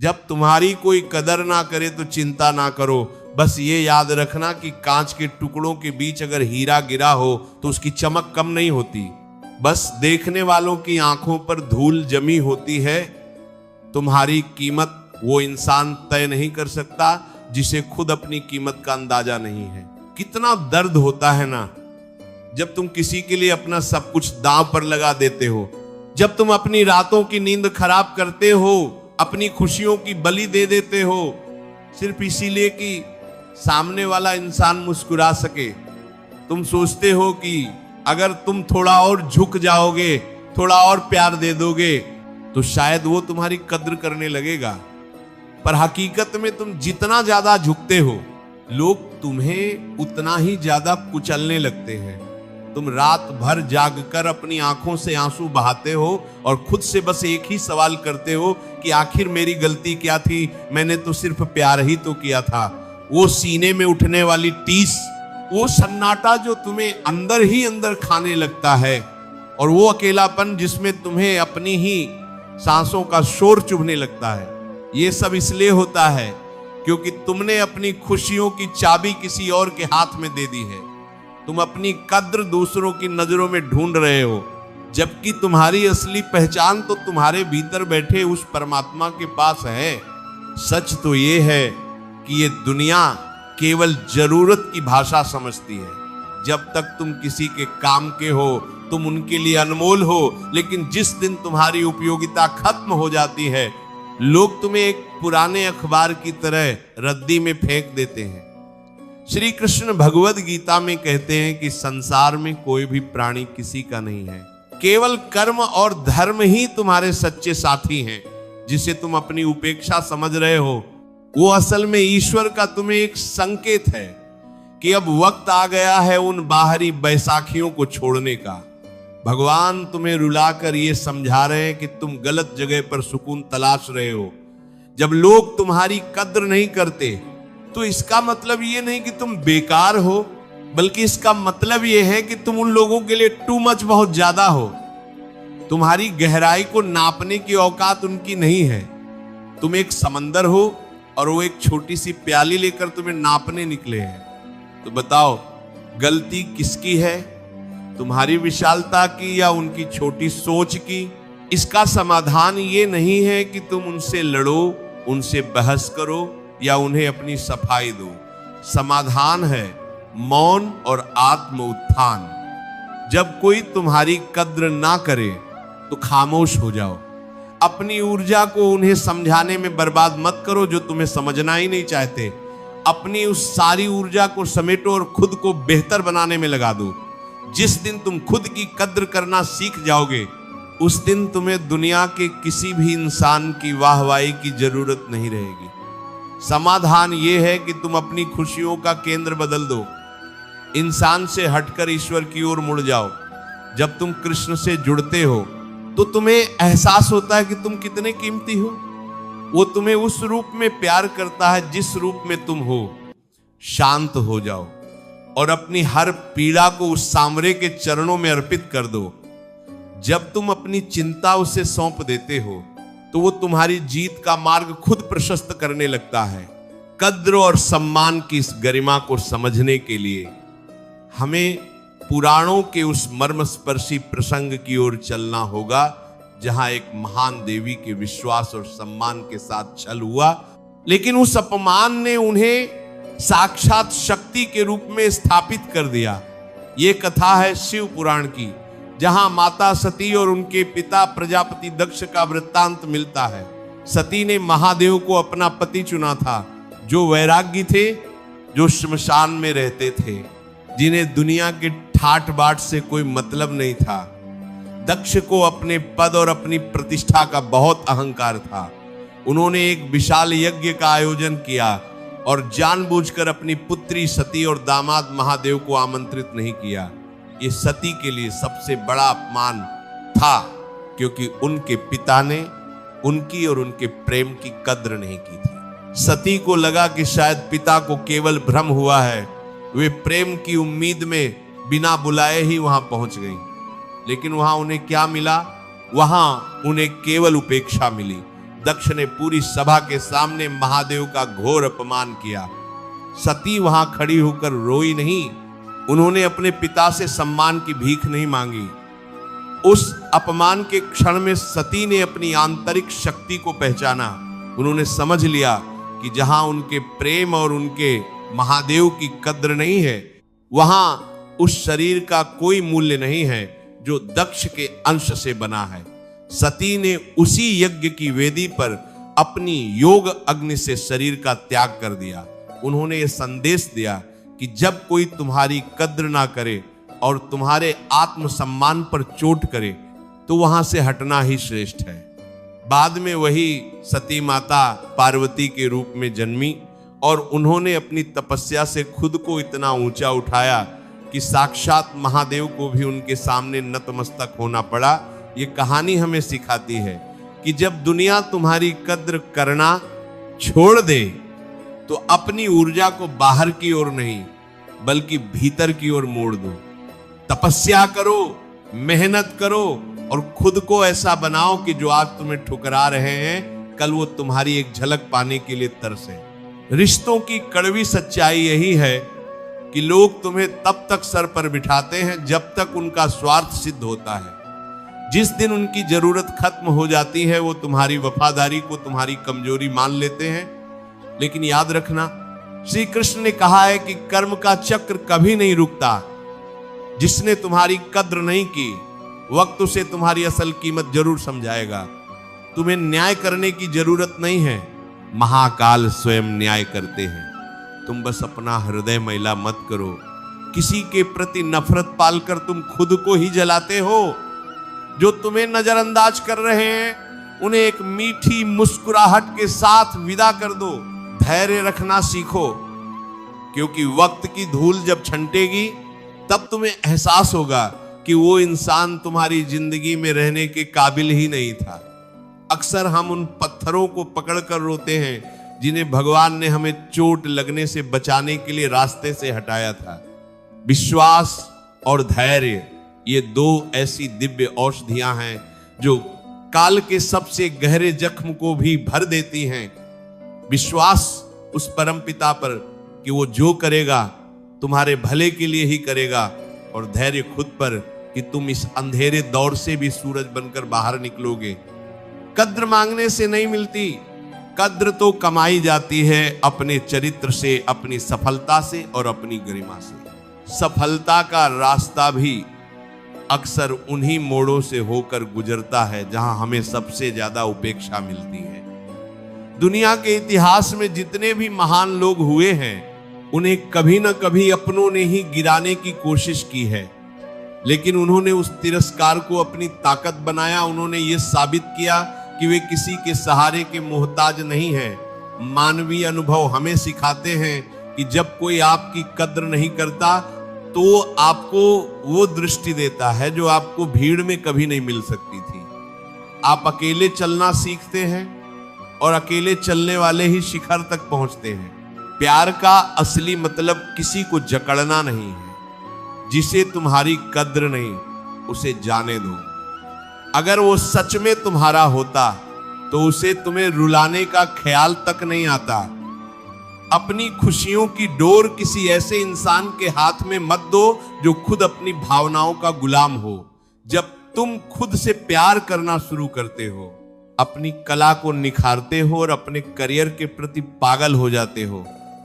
जब तुम्हारी कोई कदर ना करे तो चिंता ना करो, बस ये याद रखना कि कांच के टुकड़ों के बीच अगर हीरा गिरा हो तो उसकी चमक कम नहीं होती, बस देखने वालों की आंखों पर धूल जमी होती है। तुम्हारी कीमत वो इंसान तय नहीं कर सकता जिसे खुद अपनी कीमत का अंदाजा नहीं है। कितना दर्द होता है ना जब तुम किसी के लिए अपना सब कुछ दांव पर लगा देते हो, जब तुम अपनी रातों की नींद खराब करते हो, अपनी खुशियों की बलि दे देते हो, सिर्फ इसीलिए कि सामने वाला इंसान मुस्कुरा सके। तुम सोचते हो कि अगर तुम थोड़ा और झुक जाओगे, थोड़ा और प्यार दे दोगे तो शायद वो तुम्हारी कद्र करने लगेगा, पर हकीकत में तुम जितना ज्यादा झुकते हो लोग तुम्हें उतना ही ज्यादा कुचलने लगते हैं। तुम रात भर जागकर अपनी आंखों से आंसू बहाते हो और खुद से बस एक ही सवाल करते हो कि आखिर मेरी गलती क्या थी, मैंने तो सिर्फ प्यार ही तो किया था। वो सीने में उठने वाली टीस, वो सन्नाटा जो तुम्हें अंदर ही अंदर खाने लगता है, और वो अकेलापन जिसमें तुम्हें अपनी ही सांसों का शोर चुभने लगता है, ये सब इसलिए होता है क्योंकि तुमने अपनी खुशियों की चाबी किसी और के हाथ में दे दी है। तुम अपनी कद्र दूसरों की नजरों में ढूंढ रहे हो, जबकि तुम्हारी असली पहचान तो तुम्हारे भीतर बैठे उस परमात्मा के पास है। सच तो ये है कि ये दुनिया केवल जरूरत की भाषा समझती है। जब तक तुम किसी के काम के हो तुम उनके लिए अनमोल हो, लेकिन जिस दिन तुम्हारी उपयोगिता खत्म हो जाती है लोग तुम्हें एक पुराने अखबार की तरह रद्दी में फेंक देते हैं। श्री कृष्ण भगवद गीता में कहते हैं कि संसार में कोई भी प्राणी किसी का नहीं है, केवल कर्म और धर्म ही तुम्हारे सच्चे साथी हैं। जिसे तुम अपनी उपेक्षा समझ रहे हो वो असल में ईश्वर का तुम्हें एक संकेत है कि अब वक्त आ गया है उन बाहरी बैसाखियों को छोड़ने का। भगवान तुम्हें रुलाकर ये समझा रहे हैं कि तुम गलत जगह पर सुकून तलाश रहे हो। जब लोग तुम्हारी कद्र नहीं करते तो इसका मतलब ये नहीं कि तुम बेकार हो, बल्कि इसका मतलब ये है कि तुम उन लोगों के लिए टू मच, बहुत ज्यादा हो। तुम्हारी गहराई को नापने की औकात उनकी नहीं है। तुम एक समंदर हो और वो एक छोटी सी प्याली लेकर तुम्हें नापने निकले हैं। तो बताओ गलती किसकी है, तुम्हारी विशालता की या उनकी छोटी सोच की? इसका समाधान ये नहीं है कि तुम उनसे लड़ो, उनसे बहस करो या उन्हें अपनी सफाई दो। समाधान है मौन और आत्म उत्थान। जब कोई तुम्हारी कद्र ना करे तो खामोश हो जाओ। अपनी ऊर्जा को उन्हें समझाने में बर्बाद मत करो जो तुम्हें समझना ही नहीं चाहते। अपनी उस सारी ऊर्जा को समेटो और खुद को बेहतर बनाने में लगा दो। जिस दिन तुम खुद की कद्र करना सीख जाओगे उस दिन तुम्हें दुनिया के किसी भी इंसान की वाहवाही की जरूरत नहीं रहेगी। समाधान यह है कि तुम अपनी खुशियों का केंद्र बदल दो, इंसान से हटकर ईश्वर की ओर मुड़ जाओ। जब तुम कृष्ण से जुड़ते हो तो तुम्हें एहसास होता है कि तुम कितने कीमती हो। वो तुम्हें उस रूप में प्यार करता है जिस रूप में तुम हो। शांत हो जाओ और अपनी हर पीड़ा को उस सामरे के चरणों में अर्पित कर दो। जब तुम अपनी चिंता उसे सौंप देते हो तो वो तुम्हारी जीत का मार्ग खुद प्रशस्त करने लगता है। कद्र और सम्मान की इस गरिमा को समझने के लिए हमें पुराणों के उस मर्मस्पर्शी प्रसंग की ओर चलना होगा जहां एक महान देवी के विश्वास और सम्मान के साथ छल हुआ, लेकिन उस अपमान ने उन्हें साक्षात शक्ति के रूप में स्थापित कर दिया। ये कथा है शिव पुराण की, जहां माता सती और उनके पिता प्रजापति दक्ष का वृत्तांत मिलता है। सती ने महादेव को अपना पति चुना था, जो वैरागी थे, जो श्मशान में रहते थे, जिन्हें दुनिया के ठाट बाट से कोई मतलब नहीं था। दक्ष को अपने पद और अपनी प्रतिष्ठा का बहुत अहंकार था। उन्होंने एक विशाल यज्ञ का आयोजन किया और जानबूझकर अपनी पुत्री सती और दामाद महादेव को आमंत्रित नहीं किया। ये सती के लिए सबसे बड़ा अपमान था, क्योंकि उनके पिता ने उनकी और उनके प्रेम की कद्र नहीं की थी। सती को लगा कि शायद पिता को केवल भ्रम हुआ है। वे प्रेम की उम्मीद में बिना बुलाए ही वहां पहुंच गई, लेकिन वहां उन्हें क्या मिला? वहां उन्हें केवल उपेक्षा मिली। दक्ष ने पूरी सभा के सामने महादेव का घोर अपमान किया। सती वहां खड़ी होकर रोई नहीं, उन्होंने अपने पिता से सम्मान की भीख नहीं मांगी। उस अपमान के क्षण में सती ने अपनी आंतरिक शक्ति को पहचाना। उन्होंने समझ लिया कि जहां उनके प्रेम और उनके महादेव की कद्र नहीं है, वहां उस शरीर का कोई मूल्य नहीं है जो दक्ष के अंश से बना है। सती ने उसी यज्ञ की वेदी पर अपनी योग अग्नि से शरीर का त्याग कर दिया। उन्होंने यह संदेश दिया कि जब कोई तुम्हारी कद्र ना करे और तुम्हारे आत्मसम्मान पर चोट करे तो वहां से हटना ही श्रेष्ठ है। बाद में वही सती माता पार्वती के रूप में जन्मी और उन्होंने अपनी तपस्या से खुद को इतना ऊंचा उठाया कि साक्षात महादेव को भी उनके सामने नतमस्तक होना पड़ा। ये कहानी हमें सिखाती है कि जब दुनिया तुम्हारी कद्र करना छोड़ दे तो अपनी ऊर्जा को बाहर की ओर नहीं बल्कि भीतर की ओर मोड़ दो। तपस्या करो, मेहनत करो और खुद को ऐसा बनाओ कि जो आज तुम्हें ठुकरा रहे हैं कल वो तुम्हारी एक झलक पाने के लिए तरसे। रिश्तों की कड़वी सच्चाई यही है कि लोग तुम्हें तब तक सर पर बिठाते हैं जब तक उनका स्वार्थ सिद्ध होता है। जिस दिन उनकी जरूरत खत्म हो जाती है वो तुम्हारी वफादारी को तुम्हारी कमजोरी मान लेते हैं। लेकिन याद रखना, श्री कृष्ण ने कहा है कि कर्म का चक्र कभी नहीं रुकता। जिसने तुम्हारी कद्र नहीं की, वक्त उसे तुम्हारी असल कीमत जरूर समझाएगा। तुम्हें न्याय करने की जरूरत नहीं है, महाकाल स्वयं न्याय करते हैं। तुम बस अपना हृदय मैला मत करो। किसी के प्रति नफरत पालकर तुम खुद को ही जलाते हो। जो तुम्हें नजरअंदाज कर रहे हैं उन्हें एक मीठी मुस्कुराहट के साथ विदा कर दो। धैर्य रखना सीखो, क्योंकि वक्त की धूल जब छंटेगी तब तुम्हें एहसास होगा कि वो इंसान तुम्हारी जिंदगी में रहने के काबिल ही नहीं था। अक्सर हम उन पत्थरों को पकड़कर रोते हैं जिन्हें भगवान ने हमें चोट लगने से बचाने के लिए रास्ते से हटाया था। विश्वास और धैर्य, ये दो ऐसी दिव्य औषधियां हैं जो काल के सबसे गहरे जख्म को भी भर देती हैं। विश्वास उस परम पिता पर कि वो जो करेगा तुम्हारे भले के लिए ही करेगा, और धैर्य खुद पर कि तुम इस अंधेरे दौर से भी सूरज बनकर बाहर निकलोगे। कद्र मांगने से नहीं मिलती, कद्र तो कमाई जाती है अपने चरित्र से, अपनी सफलता से और अपनी गरिमा से। सफलता का रास्ता भी अक्सर उन्हीं मोड़ों से होकर गुजरता है जहां हमें सबसे ज्यादा उपेक्षा मिलती है। दुनिया के इतिहास में जितने भी महान लोग हुए हैं उन्हें कभी न कभी अपनों ने ही गिराने की कोशिश की है, लेकिन उन्होंने उस तिरस्कार को अपनी ताकत बनाया। उन्होंने ये साबित किया कि वे किसी के सहारे के मोहताज नहीं हैं। मानवीय अनुभव हमें सिखाते हैं कि जब कोई आपकी कद्र नहीं करता तो आपको वो दृष्टि देता है जो आपको भीड़ में कभी नहीं मिल सकती थी। आप अकेले चलना सीखते हैं और अकेले चलने वाले ही शिखर तक पहुंचते हैं। प्यार का असली मतलब किसी को जकड़ना नहीं है। जिसे तुम्हारी कद्र नहीं उसे जाने दो। अगर वो सच में तुम्हारा होता तो उसे तुम्हें रुलाने का ख्याल तक नहीं आता। अपनी खुशियों की डोर किसी ऐसे इंसान के हाथ में मत दो जो खुद अपनी भावनाओं का गुलाम हो। जब तुम खुद से प्यार करना शुरू करते हो, अपनी कला को निखारते हो और अपने करियर के प्रति पागल हो जाते हो,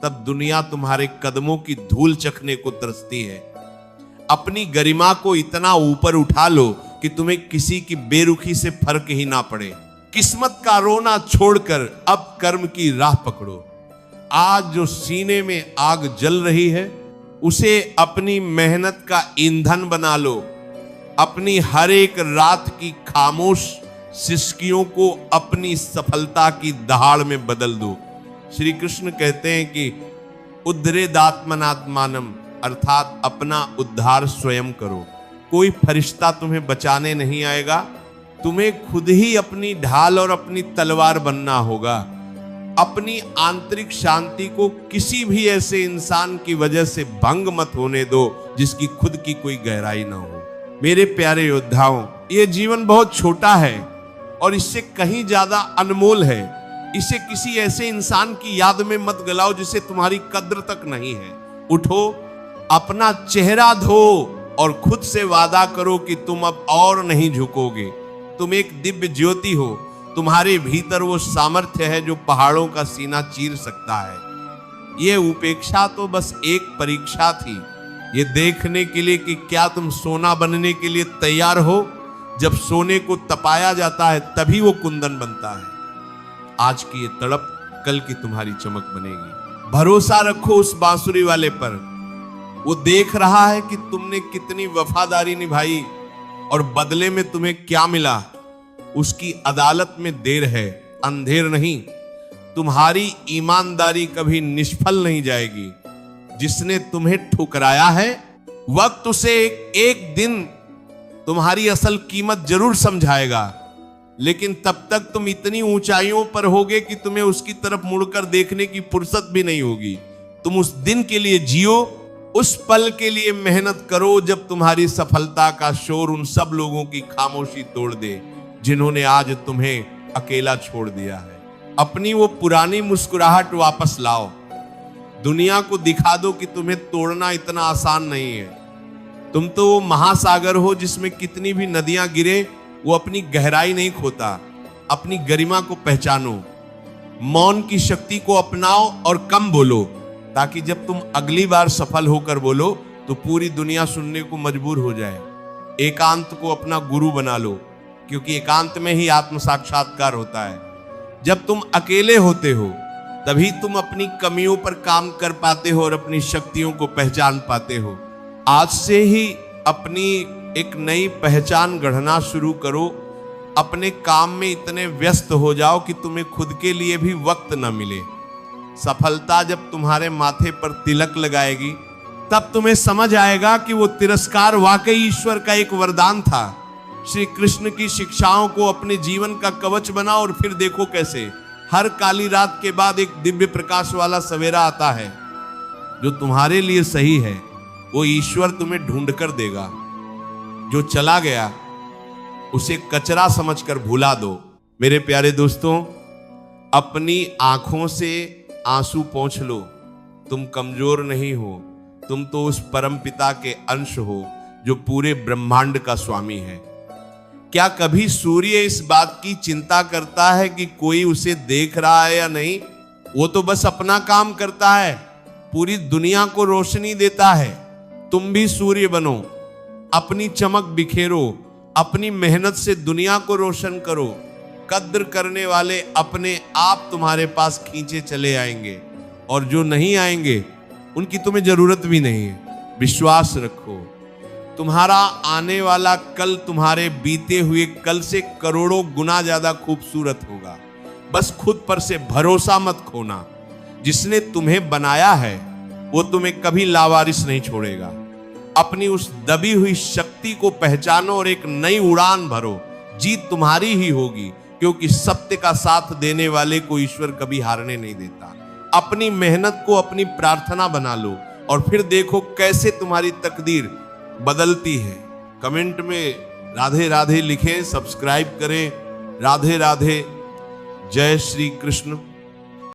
तब दुनिया तुम्हारे कदमों की धूल चखने को तरसती है। अपनी गरिमा को इतना ऊपर उठा लो कि तुम्हें किसी की बेरुखी से फर्क ही ना पड़े। किस्मत का रोना छोड़कर अब कर्म की राह पकड़ो। आज जो सीने में आग जल रही है उसे अपनी मेहनत का ईंधन बना लो। अपनी हर एक रात की खामोश सिसकियों को अपनी सफलता की दहाड़ में बदल दो। श्री कृष्ण कहते हैं कि उद्धरेदात्मनात्मानम, अर्थात अपना उद्धार स्वयं करो। कोई फरिश्ता तुम्हें बचाने नहीं आएगा, तुम्हें खुद ही अपनी ढाल और अपनी तलवार बनना होगा। अपनी आंतरिक शांति को किसी भी ऐसे इंसान की वजह से भंग मत होने दो जिसकी खुद की कोई गहराई ना हो। मेरे प्यारे योद्धाओं, ये जीवन बहुत छोटा है और इससे कहीं ज्यादा अनमोल है। इसे किसी ऐसे इंसान की याद में मत गलाओ जिसे तुम्हारी कद्र तक नहीं है। उठो, अपना चेहरा धो और खुद से वादा करो कि तुम अब और नहीं झुकोगे। तुम एक दिव्य ज्योति हो, तुम्हारे भीतर वो सामर्थ्य है जो पहाड़ों का सीना चीर सकता है। ये उपेक्षा तो बस एक परीक्षा थी, ये देखने के लिए कि क्या तुम सोना बनने के लिए तैयार हो। जब सोने को तपाया जाता है तभी वो कुंदन बनता है। आज की ये तड़प कल की तुम्हारी चमक बनेगी। भरोसा रखो उस बांसुरी वाले पर, वो देख रहा है कि तुमने कितनी वफादारी निभाई और बदले में तुम्हें क्या मिला। उसकी अदालत में देर है, अंधेर नहीं। तुम्हारी ईमानदारी कभी निष्फल नहीं जाएगी। जिसने तुम्हें ठुकराया है, वक्त उसे एक दिन तुम्हारी असल कीमत जरूर समझाएगा, लेकिन तब तक तुम इतनी ऊंचाइयों पर होगे कि तुम्हें उसकी तरफ मुड़कर देखने की फुर्सत भी नहीं होगी। तुम उस दिन के लिए जियो, उस पल के लिए मेहनत करो जब तुम्हारी सफलता का शोर उन सब लोगों की खामोशी तोड़ दे जिन्होंने आज तुम्हें अकेला छोड़ दिया है। अपनी वो पुरानी मुस्कुराहट वापस लाओ। दुनिया को दिखा दो कि तुम्हें तोड़ना इतना आसान नहीं है। तुम तो वो महासागर हो जिसमें कितनी भी नदियां गिरे वो अपनी गहराई नहीं खोता। अपनी गरिमा को पहचानो, मौन की शक्ति को अपनाओ और कम बोलो, ताकि जब तुम अगली बार सफल होकर बोलो तो पूरी दुनिया सुनने को मजबूर हो जाए। एकांत को अपना गुरु बना लो, क्योंकि एकांत में ही आत्म साक्षात्कार होता है। जब तुम अकेले होते हो तभी तुम अपनी कमियों पर काम कर पाते हो और अपनी शक्तियों को पहचान पाते हो। आज से ही अपनी एक नई पहचान गढ़ना शुरू करो। अपने काम में इतने व्यस्त हो जाओ कि तुम्हें खुद के लिए भी वक्त न मिले। सफलता जब तुम्हारे माथे पर तिलक लगाएगी तब तुम्हें समझ आएगा कि वो तिरस्कार वाकई ईश्वर का एक वरदान था। श्री कृष्ण की शिक्षाओं को अपने जीवन का कवच बनाओ और फिर देखो कैसे हर काली रात के बाद एक दिव्य प्रकाश वाला सवेरा आता है। जो तुम्हारे लिए सही है वो ईश्वर तुम्हें ढूंढ कर देगा। जो चला गया उसे कचरा समझकर भुला दो। मेरे प्यारे दोस्तों, अपनी आंखों से आंसू पोंछ लो। तुम कमजोर नहीं हो, तुम तो उस परम पिता के अंश हो जो पूरे ब्रह्मांड का स्वामी है। क्या कभी सूर्य इस बात की चिंता करता है कि कोई उसे देख रहा है या नहीं? वो तो बस अपना काम करता है, पूरी दुनिया को रोशनी देता है। तुम भी सूर्य बनो, अपनी चमक बिखेरो, अपनी मेहनत से दुनिया को रोशन करो। कद्र करने वाले अपने आप तुम्हारे पास खींचे चले आएंगे और जो नहीं आएंगे उनकी तुम्हें जरूरत भी नहीं है। विश्वास रखो, तुम्हारा आने वाला कल तुम्हारे बीते हुए कल से करोड़ों गुना ज्यादा खूबसूरत होगा। बस खुद पर से भरोसा मत खोना। जिसने तुम्हें बनाया है वो तुम्हें कभी लावारिस नहीं छोड़ेगा। अपनी उस दबी हुई शक्ति को पहचानो और एक नई उड़ान भरो। जीत तुम्हारी ही होगी, क्योंकि सत्य का साथ देने वाले को ईश्वर कभी हारने नहीं देता। अपनी मेहनत को अपनी प्रार्थना बना लो और फिर देखो कैसे तुम्हारी तकदीर बदलती है। कमेंट में राधे राधे लिखें, सब्सक्राइब करें। राधे राधे। जय श्री कृष्ण।